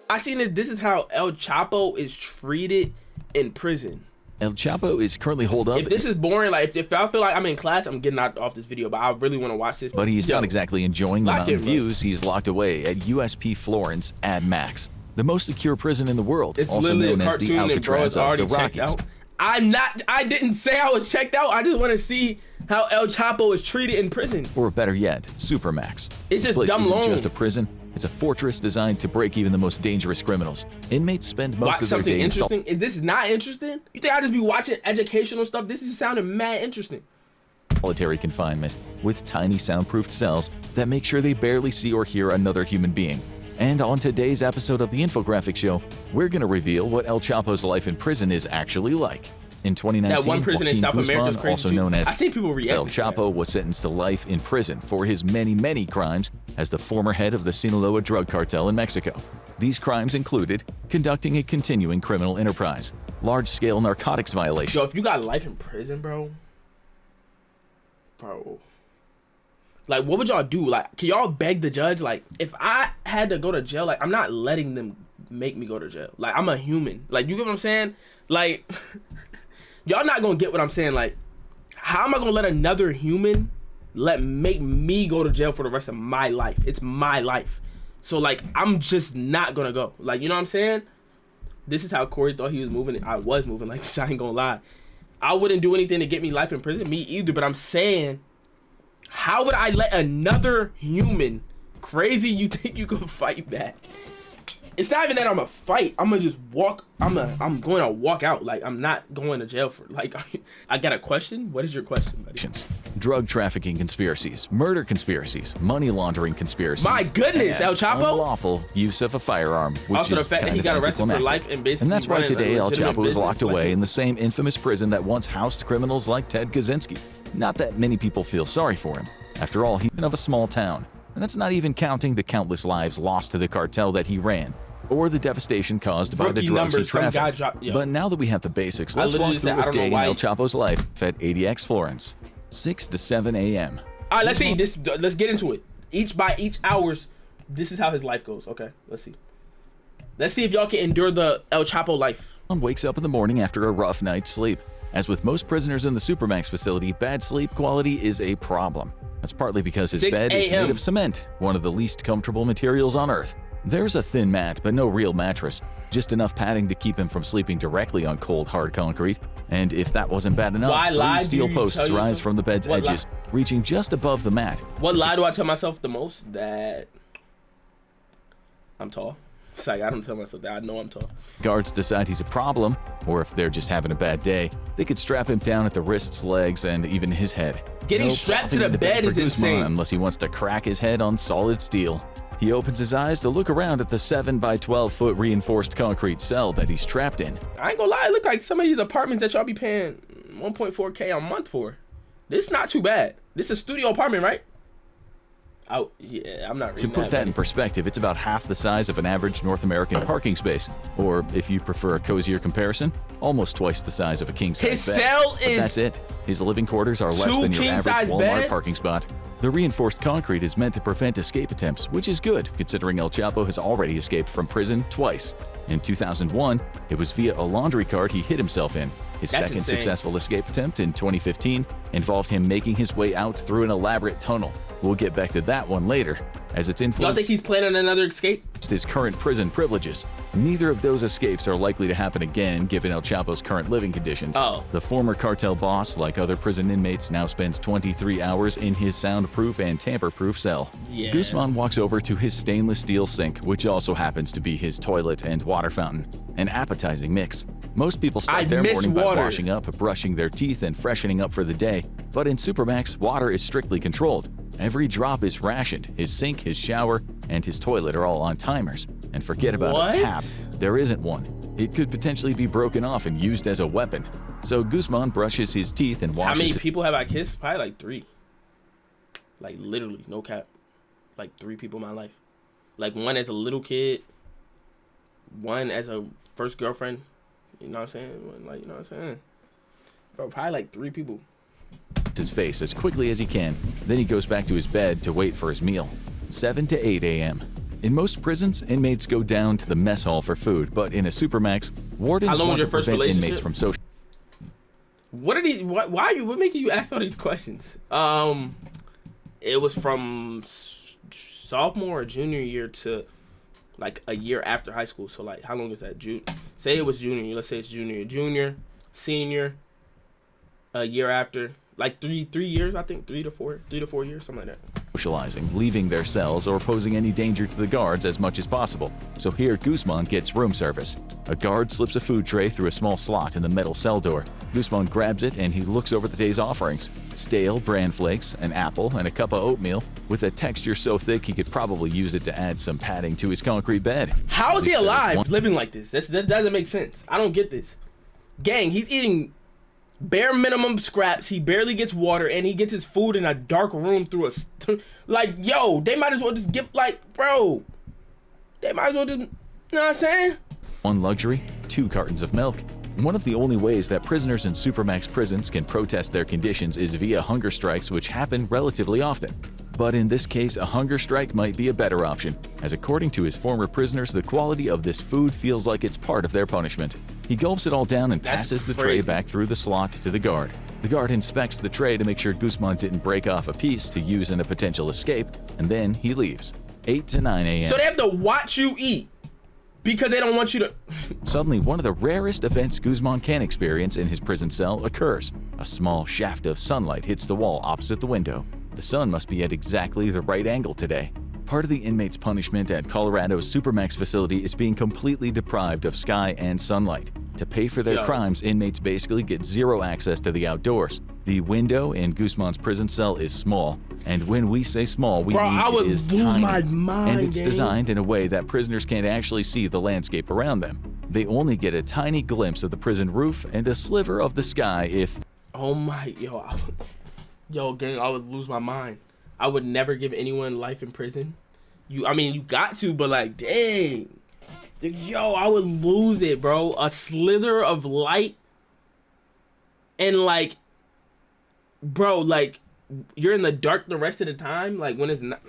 I seen this. This is how El Chapo is treated in prison. El Chapo is currently holed up. If this is boring, like if I feel like I'm in class, I'm getting out off this video. But I really want to watch this. But he's not exactly enjoying the mountain views. He's locked away at USP Florence Ad Max, the most secure prison in the world, It's also literally known a as the cartoon, and bro, Alcatraz it's of already the checked Rockies. out. I didn't say I was checked out. I just want to see how El Chapo is treated in prison. Or better yet, Supermax. It's This just place dumb isn't long. just a prison. It's a fortress designed to break even the most dangerous criminals. Inmates spend most Watch of their something day in interesting. Is this not interesting? You think I just be watching educational stuff? This is sounding mad interesting. solitary confinement with tiny soundproofed cells that make sure they barely see or hear another human being. And on today's episode of the Infographic Show, we're going to reveal what El Chapo's life in prison is actually like. In 2019, That one prison in Joaquin South America is Guzman, crazy also too. known as I seen people react El to Chapo, was sentenced to life in prison for his many crimes as the former head of the Sinaloa drug cartel in Mexico. These crimes included conducting a continuing criminal enterprise, large-scale narcotics violations. Yo, if you got life in prison, bro, like, what would y'all do? Like, can y'all beg the judge? Like, if I had to go to jail, like, I'm not letting them make me go to jail. Like, I'm a human. Like, you get what I'm saying? Like, y'all not gonna get what I'm saying. Like, how am I gonna let another human make me go to jail for the rest of my life? It's my life. So, like, I'm just not gonna go. Like, you know what I'm saying? This is how Corey thought he was moving. I was moving like this. I ain't gonna lie. I wouldn't do anything to get me life in prison. Me either. But I'm saying, how would I let another human, crazy, you think you could fight back? It's not even that I'm a fight. I'm gonna just walk. I'm going to walk out. Like, I'm not going to jail for. Like, I got a question. What is your question, buddy? Drug trafficking conspiracies, murder conspiracies, money laundering conspiracies. My goodness, El Chapo. Unlawful use of a firearm, which Also, the is fact that kind he of got arrested for anticlimactic. life and basically. And that's why running a today El legitimate Chapo is locked business, away like, in the same infamous prison that once housed criminals like Ted Kaczynski. Not that many people feel sorry for him. After all, he's of a small town, and that's not even counting the countless lives lost to the cartel that he ran, or the devastation caused by the Rookie drugs he numbers, some guy trafficked. dropped- yo. But now that we have the basics, I let's literally walk said, through I a don't know day in why- El Chapo's life at ADX Florence, 6 to 7 a.m. All right, let's see. Let's get into it. Each hours, this is how his life goes. Okay, let's see. Let's see if y'all can endure the El Chapo life. Wakes up in the morning after a rough night's sleep. As with most prisoners in the Supermax facility, bad sleep quality is a problem. That's partly because his 6 bed is a.m. made of cement, one of the least comfortable materials on Earth. There's a thin mat, but no real mattress, just enough padding to keep him from sleeping directly on cold, hard concrete. And if that wasn't bad enough, Why lie? 3 Do steel you posts tell rise yourself- from the bed's What lie? edges, reaching just above the mat. What lie do I tell myself the most? That I'm tall. It's like, I don't tell myself that. I know I'm tall. Guards decide he's a problem, or if they're just having a bad day, they could strap him down at the wrists, legs, and even his head. Getting No strapped to plopping the into bed for is Guzman insane. Unless he wants to crack his head on solid steel. He opens his eyes to look around at the 7 by 12 foot reinforced concrete cell that he's trapped in. I ain't gonna lie. It look like some of these apartments that y'all be paying 1.4K a month for. This is not too bad. This is a studio apartment, right? Oh, yeah, I'm not To reading put that in perspective, it's about half the size of an average North American parking space. Or, if you prefer a cozier comparison, almost twice the size of a king-size bed. His cell But is that's it. His living quarters are less two than your average king-size Walmart beds? parking spot. The reinforced concrete is meant to prevent escape attempts, which is good, considering El Chapo has already escaped from prison twice. In 2001, it was via a laundry cart he hid himself in. His That's second insane. successful escape attempt in 2015 involved him making his way out through an elaborate tunnel. We'll get back to that one later, as its Y'all influence think he's planning another escape? his current prison privileges. Neither of those escapes are likely to happen again given El Chapo's current living conditions. Oh. The former cartel boss, like other prison inmates, now spends 23 hours in his soundproof and tamper-proof cell. Yeah. Guzman walks over to his stainless steel sink, which also happens to be his toilet and water fountain. An appetizing mix. Most people I start their miss morning by water. washing up, brushing their teeth, and freshening up for the day. But in Supermax, water is strictly controlled. Every drop is rationed. His sink, his shower, and his toilet are all on timers. And forget about What? a tap. There isn't one. It could potentially be broken off and used as a weapon. So Guzman brushes his teeth and How washes many his people have I kissed? Probably like 3. Like, literally, no cap. Like 3 people in my life. Like, one as a little kid, one as a first girlfriend. You know what I'm saying? One, like, you know what I'm saying? Bro, probably like 3 people. his face as quickly as he can. Then he goes back to his bed to wait for his meal. 7 to 8 a.m. In most prisons, inmates go down to the mess hall for food, but in a supermax, wardens How long was want your to first prevent relationship? inmates from social. What are these? Why are you? What making you ask all these questions? It was from sophomore or junior year to like a year after high school. So like, how long is that? Say it was junior. Let's say it's junior, senior. A year after, like 3 years, I think 3 to 4 years, something like that. Socializing, leaving their cells, or posing any danger to the guards as much as possible. So here, Guzman gets room service. A guard slips a food tray through a small slot in the metal cell door. Guzman grabs it and he looks over the day's offerings. Stale bran flakes, an apple, and a cup of oatmeal with a texture so thick he could probably use it to add some padding to his concrete bed. How is he alive living like this? That doesn't make sense. I don't get this. Gang, he's eating bare minimum scraps. He barely gets water, and he gets his food in a dark room through a like, yo, they might as well just give, like, bro, they might as well just, you know what I'm saying? One luxury, 2 cartons of milk. One of the only ways that prisoners in supermax prisons can protest their conditions is via hunger strikes, which happen relatively often. But in this case, a hunger strike might be a better option, as according to his former prisoners, the quality of this food feels like it's part of their punishment. He gulps it all down and passes the tray back through the slot to the guard. The guard inspects the tray to make sure Guzman didn't break off a piece to use in a potential escape, and then he leaves. 8 to 9 a.m. So they have to watch you eat because they don't want you to... Suddenly, one of the rarest events Guzman can experience in his prison cell occurs. A small shaft of sunlight hits the wall opposite the window. The sun must be at exactly the right angle today. Part of the inmate's punishment at Colorado's Supermax facility is being completely deprived of sky and sunlight. To pay for their crimes, inmates basically get zero access to the outdoors. The window in Guzman's prison cell is small, and when we say small, we mean it is tiny. My mind, and it's designed in a way that prisoners can't actually see the landscape around them. They only get a tiny glimpse of the prison roof and a sliver of the sky if... Oh my, yo, gang, I would lose my mind. I would never give anyone life in prison. I mean, you got to, but like, dang. Yo, I would lose it, bro. A slither of light. And like, bro, like, you're in the dark the rest of the time. Like, when it's not...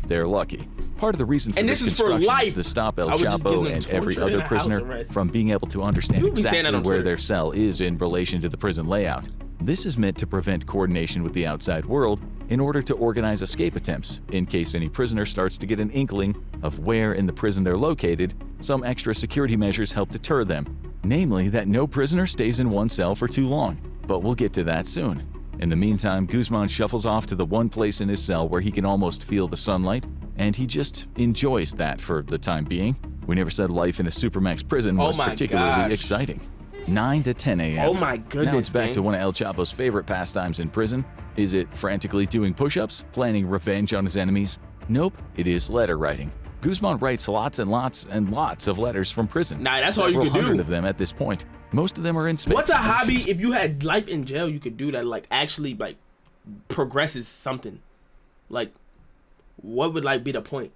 They're lucky. Part of the reason for this is for construction life. is to stop El Chapo and every other prisoner from being able to understand exactly where their cell is in relation to the prison layout. This is meant to prevent coordination with the outside world in order to organize escape attempts. In case any prisoner starts to get an inkling of where in the prison they're located, some extra security measures help deter them. Namely, that no prisoner stays in one cell for too long. But we'll get to that soon. In the meantime, Guzman shuffles off to the one place in his cell where he can almost feel the sunlight, and he just enjoys that for the time being. We never said life in a supermax prison was particularly exciting. 9 to 10 a.m. Oh my goodness, now it's back to one of El Chapo's favorite pastimes in prison. Is it frantically doing push-ups, planning revenge on his enemies? Nope, it is letter writing. Guzman writes lots and lots and lots of letters from prison. Nah, that's all you can do. 100 of them at this point. Most of them are in space. What's a hobby if you had life in jail you could do that like actually like progresses something? Like, what would like be the point?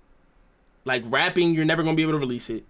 Like rapping, you're never gonna be able to release it.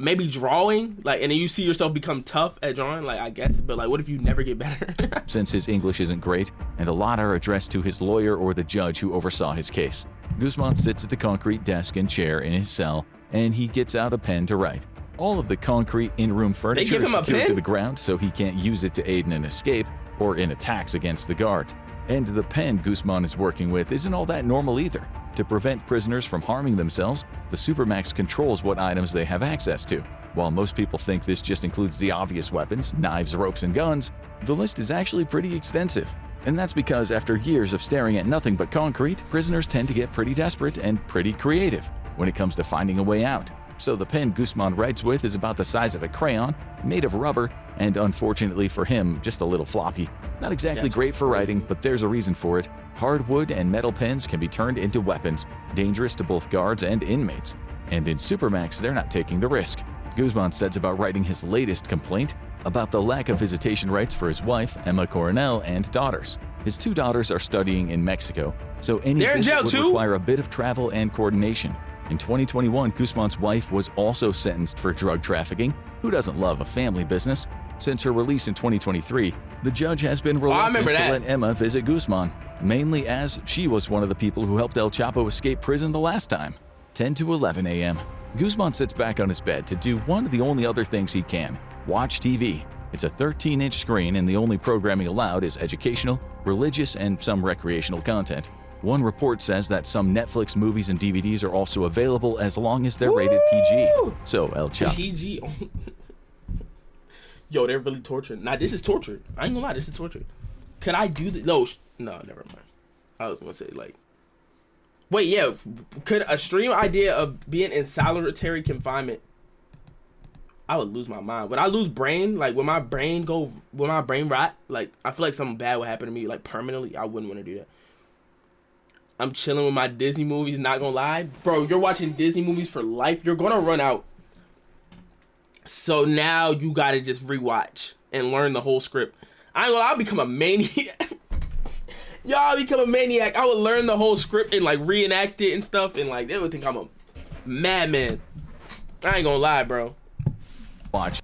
Maybe drawing, like, and then you see yourself become tough at drawing, like, I guess, but like, what if you never get better? Since his English isn't great, and a lot are addressed to his lawyer or the judge who oversaw his case. Guzman sits at the concrete desk and chair in his cell, and he gets out a pen to write. All of the concrete in-room furniture is secured to the ground so he can't use it to aid in an escape or in attacks against the guard. And the pen Guzman is working with isn't all that normal either. To prevent prisoners from harming themselves, the Supermax controls what items they have access to. While most people think this just includes the obvious weapons, knives, ropes, and guns, the list is actually pretty extensive. And that's because after years of staring at nothing but concrete, prisoners tend to get pretty desperate and pretty creative when it comes to finding a way out. So the pen Guzman writes with is about the size of a crayon, made of rubber, and unfortunately for him, just a little floppy. Not exactly great for writing, but there's a reason for it. Hardwood and metal pens can be turned into weapons, dangerous to both guards and inmates. And in Supermax, they're not taking the risk. Guzman sets about writing his latest complaint about the lack of visitation rights for his wife, Emma Coronel, and daughters. His 2 daughters are studying in Mexico, so any visit would require a bit of travel and coordination. In 2021, Guzman's wife was also sentenced for drug trafficking. Who doesn't love a family business? Since her release in 2023, the judge has been reluctant to let Emma visit Guzman, mainly as she was one of the people who helped El Chapo escape prison the last time. 10 to 11 a.m. Guzman sits back on his bed to do one of the only other things he can, watch TV. It's a 13-inch screen and the only programming allowed is educational, religious, and some recreational content. One report says that some Netflix movies and DVDs are also available as long as they're rated PG. So El Chapo. PG. Yo, they're really torturing. Nah, this is torture. I ain't gonna lie, this is torture. Could I do this? No, never mind. I was gonna say like, wait, yeah. Could a stream idea of being in solitary confinement? I would lose my mind. When I lose brain, like when my brain rot, like I feel like something bad would happen to me, like permanently. I wouldn't want to do that. I'm chilling with my Disney movies, not gonna lie. Bro, you're watching Disney movies for life. You're gonna run out. So now you gotta just rewatch and learn the whole script. I ain't gonna lie, I'll become a maniac. Y'all become a maniac. I would learn the whole script and like reenact it and stuff, and like they would think I'm a madman. I ain't gonna lie, bro. Watch.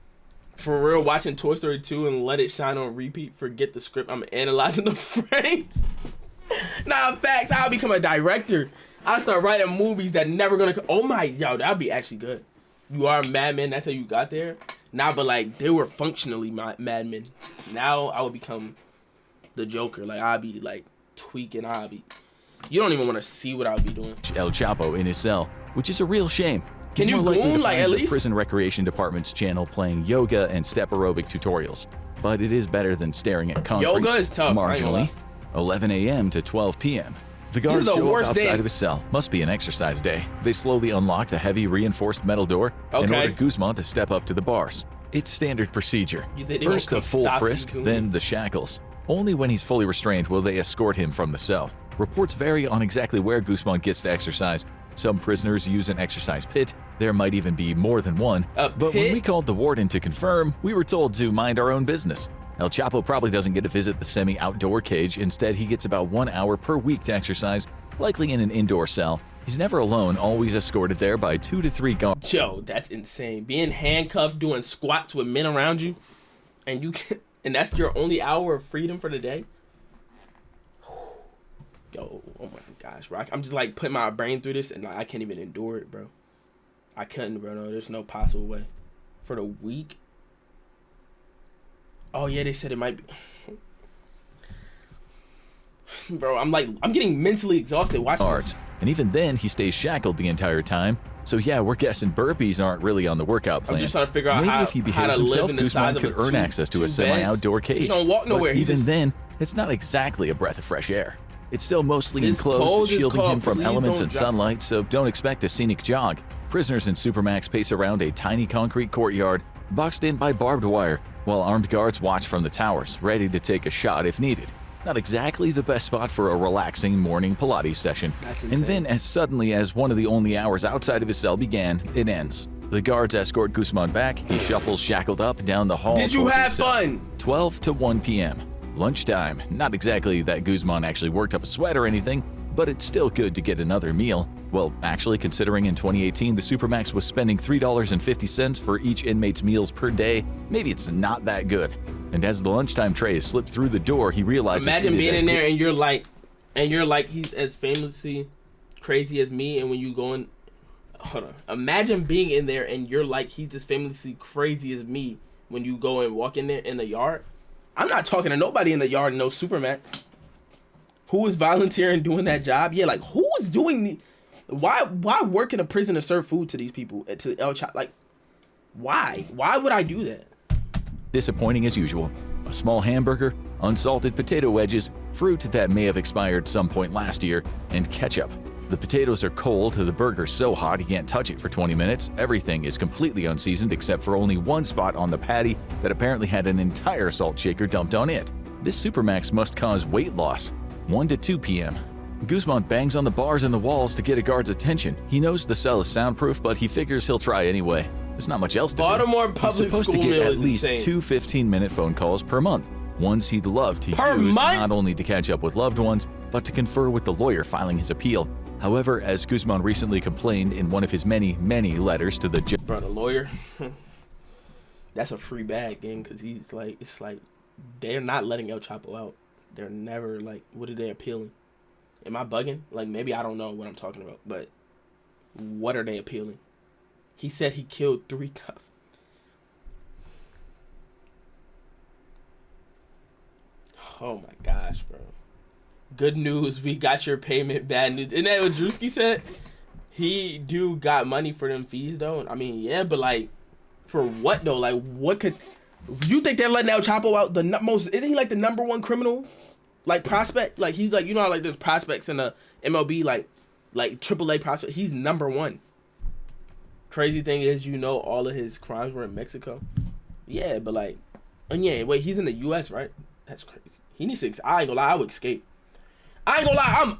For real, watching Toy Story 2 and let it shine on repeat. Forget the script. I'm analyzing the frames. Nah, facts. I'll become a director. I'll start writing movies that never gonna. Oh my, yo, that'd be actually good. You are a madman. That's how you got there. Nah, but like they were functionally madmen. Now I would become the Joker. Like I'd be like tweaking. You don't even want to see what I'll be doing. El Chapo in his cell, which is a real shame. Can you goon like at least? Prison Recreation Department's channel playing yoga and step aerobic tutorials, but it is better than staring at concrete. Yoga is tough. Marginally. 11 a.m. to 12 p.m. The guards show up outside of his cell. Must be an exercise day. They slowly unlock the heavy reinforced metal door and order Guzman to step up to the bars. It's standard procedure. First a full frisk, then the shackles. Only when he's fully restrained will they escort him from the cell. Reports vary on exactly where Guzman gets to exercise. Some prisoners use an exercise pit. There might even be more than one. But when we called the warden to confirm, we were told to mind our own business. El Chapo probably doesn't get to visit the semi-outdoor cage. Instead, he gets about 1 hour per week to exercise, likely in an indoor cell. He's never alone, always escorted there by 2 to 3 guards. Yo, that's insane. Being handcuffed, doing squats with men around you, and and that's your only hour of freedom for the day. Yo, oh my gosh, bro. I'm just like putting my brain through this, and like, I can't even endure it, bro. I couldn't, bro. No, there's no possible way. For the week. Oh yeah, they said it might be. Bro, I'm getting mentally exhausted watching this. And even then, he stays shackled the entire time. So yeah, we're guessing burpees aren't really on the workout plan. I'm just trying to figure out Maybe if he behaves himself, Guzman could earn access to a semi-outdoor cage. He don't walk nowhere. But even then, it's not exactly a breath of fresh air. It's still mostly enclosed, shielding him from elements and sunlight, so don't expect a scenic jog. Prisoners in Supermax pace around a tiny concrete courtyard, boxed in by barbed wire, while armed guards watch from the towers, ready to take a shot if needed. Not exactly the best spot for a relaxing morning Pilates session. And then, as suddenly as one of the only hours outside of his cell began, it ends. The guards escort Guzman back. He shuffles shackled up down the hall. Did you have fun? 12 to 1 p.m. Lunchtime. Not exactly that Guzman actually worked up a sweat or anything, but it's still good to get another meal. Well, actually, considering in 2018 the Supermax was spending $3.50 for each inmate's meals per day, maybe it's not that good. And as the lunchtime trays slip through the door, he realizes. Imagine being in there and you're like he's as famously crazy as me, and when you go in, hold on. Imagine being in there and you're like he's as famously crazy as me when you go and walk in there in the yard. I'm not talking to nobody in the yard in no Supermax. Who is volunteering doing that job? Yeah, like who is doing the? Why work in a prison to serve food to these people? To El Chapo, like why? Why would I do that? Disappointing as usual. A small hamburger, unsalted potato wedges, fruit that may have expired some point last year, and ketchup. The potatoes are cold, the burger's so hot he can't touch it for 20 minutes. Everything is completely unseasoned except for only one spot on the patty that apparently had an entire salt shaker dumped on it. This Supermax must cause weight loss. 1 to 2 p.m. Guzman bangs on the bars and the walls to get a guard's attention. He knows the cell is soundproof, but he figures he'll try anyway. There's not much else to do. Baltimore public school meal is insane. He's supposed to get at least 2 15-minute phone calls per month. Ones he'd love to use, not only to catch up with loved ones, but to confer with the lawyer filing his appeal. However, as Guzman recently complained in one of his many, many letters to the judge. Bro, the lawyer, that's a free bag, gang, because he's like, it's like, they're not letting El Chapo out. They're never, like, what are they appealing? Am I bugging? Like, maybe I don't know what I'm talking about, but What are they appealing? He said he killed 3,000. Oh my gosh, bro. Good news, we got your payment. Bad news. Isn't that what Drewski said? He do got money for them fees though. I mean, yeah, but like, for what though? Like, what could you think they're letting El Chapo out? The most, isn't he like the #1 criminal, like prospect? Like he's like, you know how like there's prospects in the MLB, like AAA prospect. He's #1. Crazy thing is, you know, all of his crimes were in Mexico. Yeah, but like, and yeah, wait, he's in the U.S., right? That's crazy. He needs to. I ain't gonna lie, I would escape. I ain't gonna lie,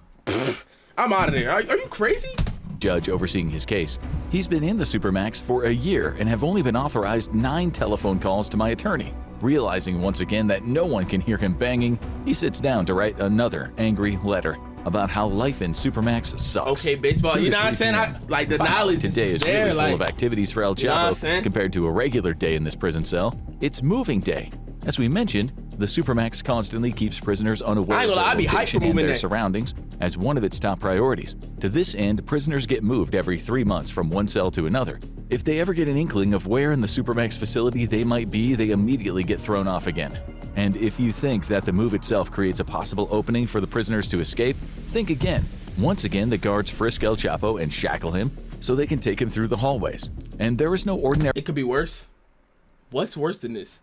I'm out of there. Are you crazy? Judge overseeing his case. He's been in the Supermax for a year and have only been authorized 9 telephone calls to my attorney. Realizing once again that no one can hear him banging, he sits down to write another angry letter about how life in Supermax sucks. Okay, baseball, you know what I'm saying? Like the knowledge today is there, really full of activities for El Chapo compared to a regular day in this prison cell. It's moving day. As we mentioned, the Supermax constantly keeps prisoners unaware of their location and their surroundings as one of its top priorities. To this end, prisoners get moved every 3 months from one cell to another. If they ever get an inkling of where in the Supermax facility they might be, they immediately get thrown off again. And if you think that the move itself creates a possible opening for the prisoners to escape, think again. Once again, the guards frisk El Chapo and shackle him so they can take him through the hallways. And there is no ordinary— It could be worse. What's worse than this?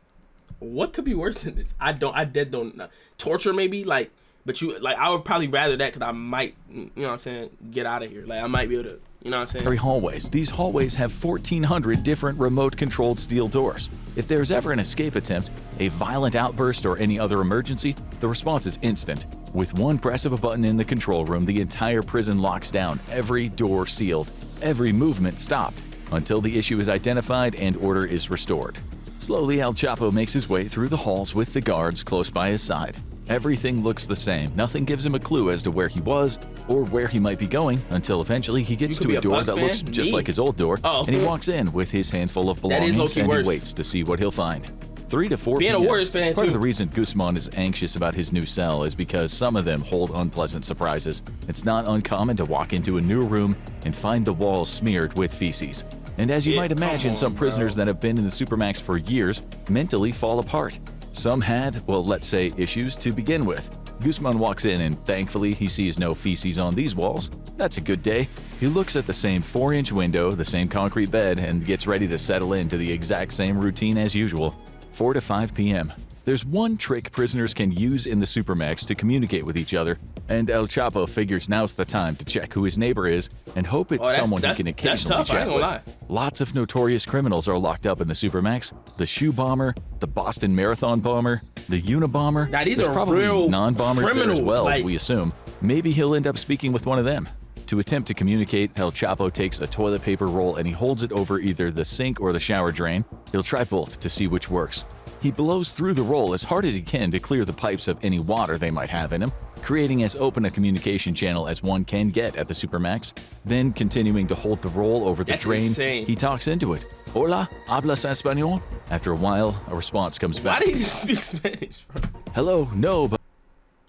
What could be worse than this? I dead don't know. Torture maybe, like, but you, like, I would probably rather that because I might, you know what I'm saying, get out of here. Like, I might be able to, you know what I'm saying? Hallways. These hallways have 1,400 different remote-controlled steel doors. If there's ever an escape attempt, a violent outburst, or any other emergency, the response is instant. With one press of a button in the control room, the entire prison locks down, every door sealed, every movement stopped, until the issue is identified and order is restored. Slowly, El Chapo makes his way through the halls with the guards close by his side. Everything looks the same. Nothing gives him a clue as to where he was or where he might be going until eventually he gets to a door that looks just like his old door, and he walks in with his handful of belongings and he waits to see what he'll find. 3 to 4 Being p.m. a Warriors fan, Part of the reason Guzman is anxious about his new cell is because some of them hold unpleasant surprises. It's not uncommon to walk into a new room and find the walls smeared with feces. And as you might imagine, some prisoners that have been in the Supermax for years mentally fall apart. Some had, well, let's say, issues to begin with. Guzman walks in and thankfully he sees no feces on these walls. That's a good day. He looks at the same 4-inch window, the same concrete bed, and gets ready to settle into the exact same routine as usual. 4 to 5 p.m. There's one trick prisoners can use in the Supermax to communicate with each other, and El Chapo figures now's the time to check who his neighbor is and hope it's someone he can occasionally chat with. Lots of notorious criminals are locked up in the Supermax. The shoe bomber, the Boston Marathon bomber, the Unabomber. Now, these There's are probably real non-bombers there as well, like, we assume. Maybe he'll end up speaking with one of them. To attempt to communicate, El Chapo takes a toilet paper roll and he holds it over either the sink or the shower drain. He'll try both to see which works. He blows through the roll as hard as he can to clear the pipes of any water they might have in them, creating as open a communication channel as one can get at the Supermax. Then, continuing to hold the roll over the drain, he talks into it. Hola, hablas español? After a while, a response comes back. Why did he just speak Spanish, bro? Hello, no,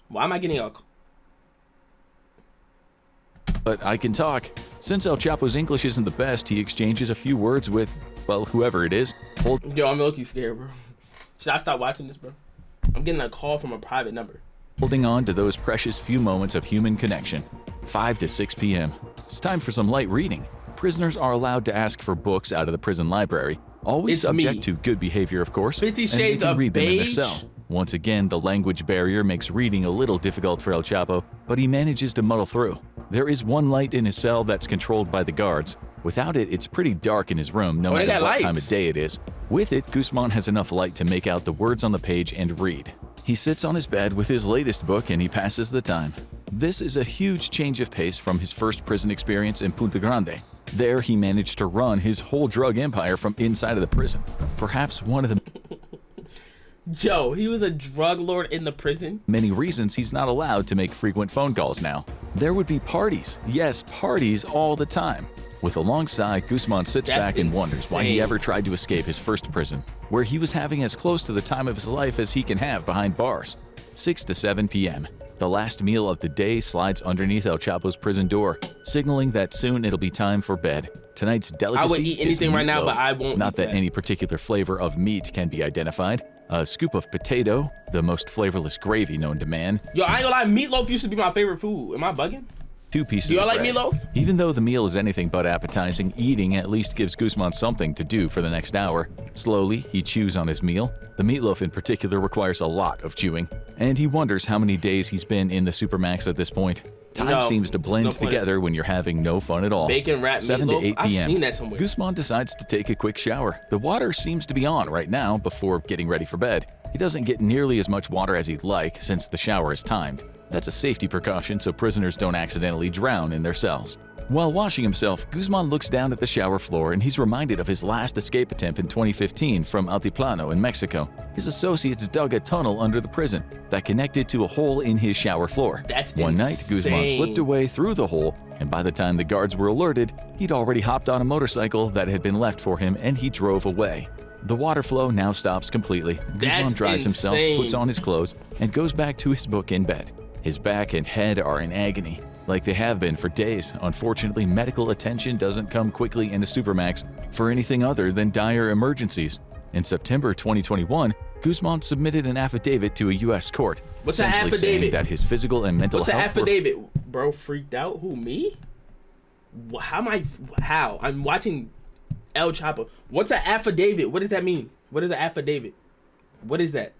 Why am I getting a... But I can talk. Since El Chapo's English isn't the best, he exchanges a few words with, well, whoever it is. Yo, I'm low-key scared, bro. Should I stop watching this, bro? I'm getting a call from a private number. Holding on to those precious few moments of human connection. 5 to 6 p.m. It's time for some light reading. Prisoners are allowed to ask for books out of the prison library, always subject to good behavior, of course, 50 and Shades they can of read them in their Beige? cell. Once again, the language barrier makes reading a little difficult for El Chapo, but he manages to muddle through. There is one light in his cell that's controlled by the guards. Without it, it's pretty dark in his room, no matter what time of day it is. With it, Guzman has enough light to make out the words on the page and read. He sits on his bed with his latest book and he passes the time. This is a huge change of pace from his first prison experience in Punta Grande. There, he managed to run his whole drug empire from inside of the prison. Perhaps one of the Yo, he was a drug lord in the prison? many reasons he's not allowed to make frequent phone calls now. There would be parties, yes, parties all the time. With a long sigh, Guzman sits back and wonders why he ever tried to escape his first prison, where he was having as close to the time of his life as he can have behind bars. 6 to 7 p.m. The The last meal of the day slides underneath El Chapo's prison door, signaling that soon it'll be time for bed. Tonight's delicacy I would eat anything is right now, meatloaf. but I won't Not eat that that. any particular flavor of meat can be identified. A scoop of potato, the most flavorless gravy known to man. Yo, I ain't gonna lie, meatloaf used to be my favorite food. Am I bugging? 2 pieces Do y'all of like bread. meatloaf? Even though the meal is anything but appetizing, eating at least gives Guzman something to do for the next hour. Slowly, he chews on his meal. The meatloaf in particular requires a lot of chewing, and he wonders how many days he's been in the Supermax at this point. Time No, seems to there's blend no point. together when you're having no fun at all. Bacon wrap 7 to meatloaf? 8 I've p.m. seen that somewhere. Guzman decides to take a quick shower. The water seems to be on right now before getting ready for bed. He doesn't get nearly as much water as he'd like since the shower is timed. That's a safety precaution so prisoners don't accidentally drown in their cells. While washing himself, Guzman looks down at the shower floor and he's reminded of his last escape attempt in 2015 from Altiplano in Mexico. His associates dug a tunnel under the prison that connected to a hole in his shower floor. That's One night, Guzman insane. slipped away through the hole, and by the time the guards were alerted, he'd already hopped on a motorcycle that had been left for him and he drove away. The water flow now stops completely. Guzman dries himself, insane. puts on his clothes, and goes back to his book in bed. His back and head are in agony, like they have been for days. Unfortunately, medical attention doesn't come quickly into Supermax for anything other than dire emergencies. In September 2021, Guzman submitted an affidavit to a U.S. court, What's an essentially saying affidavit? that his physical and mental What's an health were affidavit? Bro, freaked out? Who, me? How am I? How? I'm watching El Chapo. What's an affidavit? What does that mean? What is an affidavit? What is that?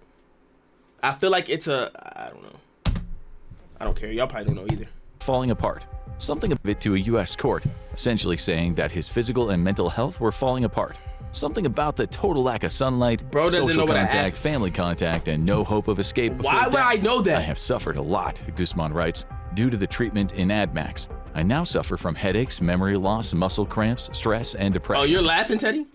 I feel like it's a... I don't know. I don't care. Y'all probably don't know either. falling apart. Something of it to a U.S. court, essentially saying that his physical and mental health were falling apart. Something about the total lack of sunlight, Bro doesn't social know what contact, family contact, and no hope of escape before Why would death. I know that? I have suffered a lot, Guzman writes, due to the treatment in AdMax. I now suffer from headaches, memory loss, muscle cramps, stress, and depression. Oh, you're laughing, Teddy?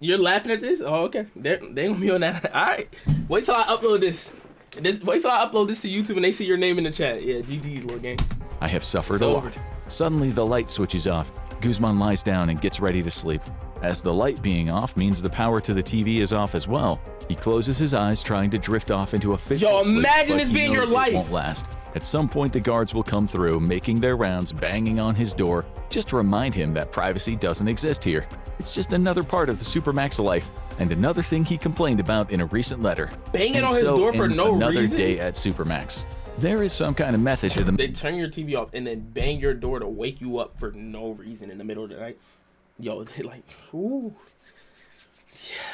You're laughing at this? Oh, okay. They ain't gonna be on that. All right. Wait till I upload this. Wait till I upload this to YouTube and they see your name in the chat. Yeah, GG's, little gang. I have suffered It's a over. lot. Suddenly, the light switches off. Guzman lies down and gets ready to sleep. As the light being off means the power to the TV is off as well. He closes his eyes, trying to drift off into a fitful Yo, sleep, imagine but this he being your knows it life. won't last. At some point, the guards will come through, making their rounds, banging on his door, just to remind him that privacy doesn't exist here. It's just another part of the Supermax life, and another thing he complained about in a recent letter. Banging And on his so door for ends no another reason? day at Supermax. There is some kind of method to the They turn your TV off and then bang your door to wake you up for no reason in the middle of the night. Yo, they like, ooh.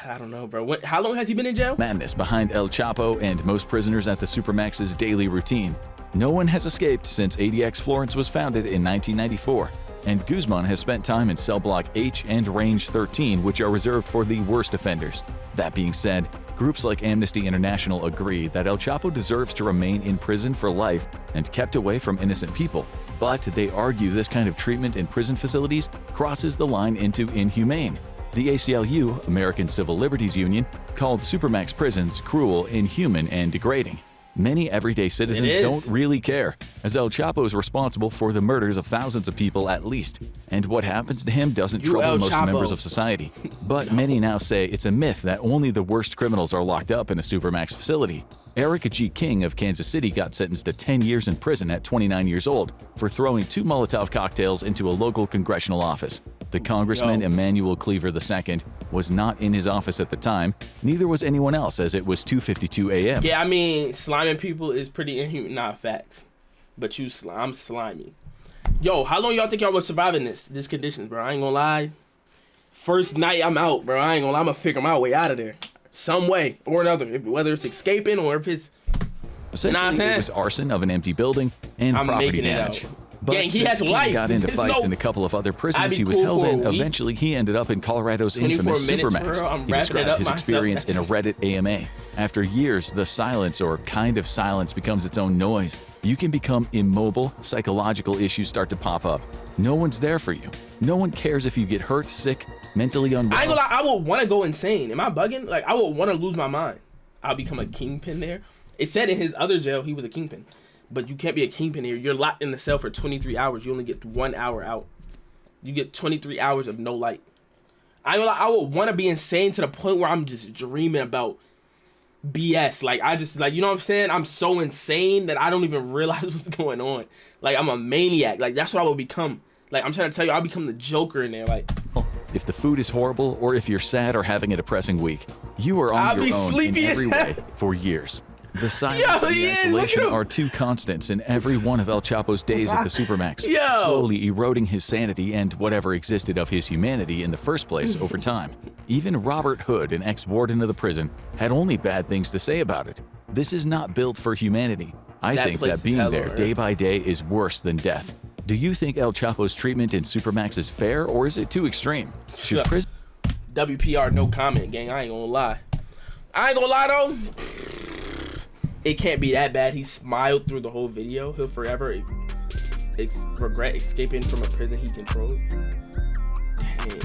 Yeah, I don't know, bro. How long has he been in jail? madness behind El Chapo and most prisoners at the Supermax's daily routine. No one has escaped since ADX Florence was founded in 1994, and Guzman has spent time in cell block H and range 13, which are reserved for the worst offenders. That being said, groups like Amnesty International agree that El Chapo deserves to remain in prison for life and kept away from innocent people, but they argue this kind of treatment in prison facilities crosses the line into inhumane. The ACLU, American Civil Liberties Union, called Supermax prisons cruel, inhuman, and degrading. Many everyday citizens is. don't really care, as El Chapo is responsible for the murders of thousands of people at least, and what happens to him doesn't You trouble El most Chapo. members of society. But many now say it's a myth that only the worst criminals are locked up in a Supermax facility. Eric G. King of Kansas City got sentenced to 10 years in prison at 29 years old for throwing 2 Molotov cocktails into a local congressional office. The Congressman Yo. Emanuel Cleaver II was not in his office at the time, neither was anyone else as it was 2:52 a.m. Yeah, I mean, sliming people is pretty inhuman. Nah, facts. But I'm slimy. Yo, how long y'all think y'all was surviving this conditions, bro? I ain't gonna lie. First night I'm out, bro. I ain't gonna lie. I'm gonna figure my way out of there. Some way or another. Whether it's escaping or if it's... Essentially, Nah, I'm saying- it was arson of an empty building and I'm property making it damage. out. But Gang, he since has King life. got into There's fights no- in a couple of other I'd prisons be he was cool held for a in, week. eventually he ended up in Colorado's 24 infamous minutes, Supermax. bro. I'm He wrapping it described up his myself. experience in a Reddit AMA. After years, the silence or kind of silence becomes its own noise. You can become immobile, psychological issues start to pop up. No one's there for you. No one cares if you get hurt, sick, mentally unwell. I ain't gonna lie, I would want to go insane. Am I bugging? Like, I would want to lose my mind. I'll become a kingpin there. It said in his other jail he was a kingpin. But you can't be a kingpin here. You're locked in the cell for 23 hours. You only get 1 hour out. You get 23 hours of no light. I ain't gonna lie, I would want to be insane to the point where I'm just dreaming about BS. Like, I just, like, you know what I'm saying? I'm so insane that I don't even realize what's going on. Like, I'm a maniac. Like, that's what I will become. Like, I'm trying to tell you, I'll become the Joker in there. Like, if the food is horrible or if you're sad or having a depressing week, you are on your own in every way for years. The silence and the isolation are two constants in every one of El Chapo's days at the Supermax, slowly eroding his sanity and whatever existed of his humanity in the first place over time. Even Robert Hood, an ex-warden of the prison, had only bad things to say about it. This is not built for humanity. I think that being there day by day is worse than death. Do you think El Chapo's treatment in Supermax is fair, or is it too extreme? Should prison... WPR, no comment, gang. I ain't gonna lie. I ain't gonna lie, though. It can't be that bad. He smiled through the whole video. He'll forever regret escaping from a prison he controlled. Dang.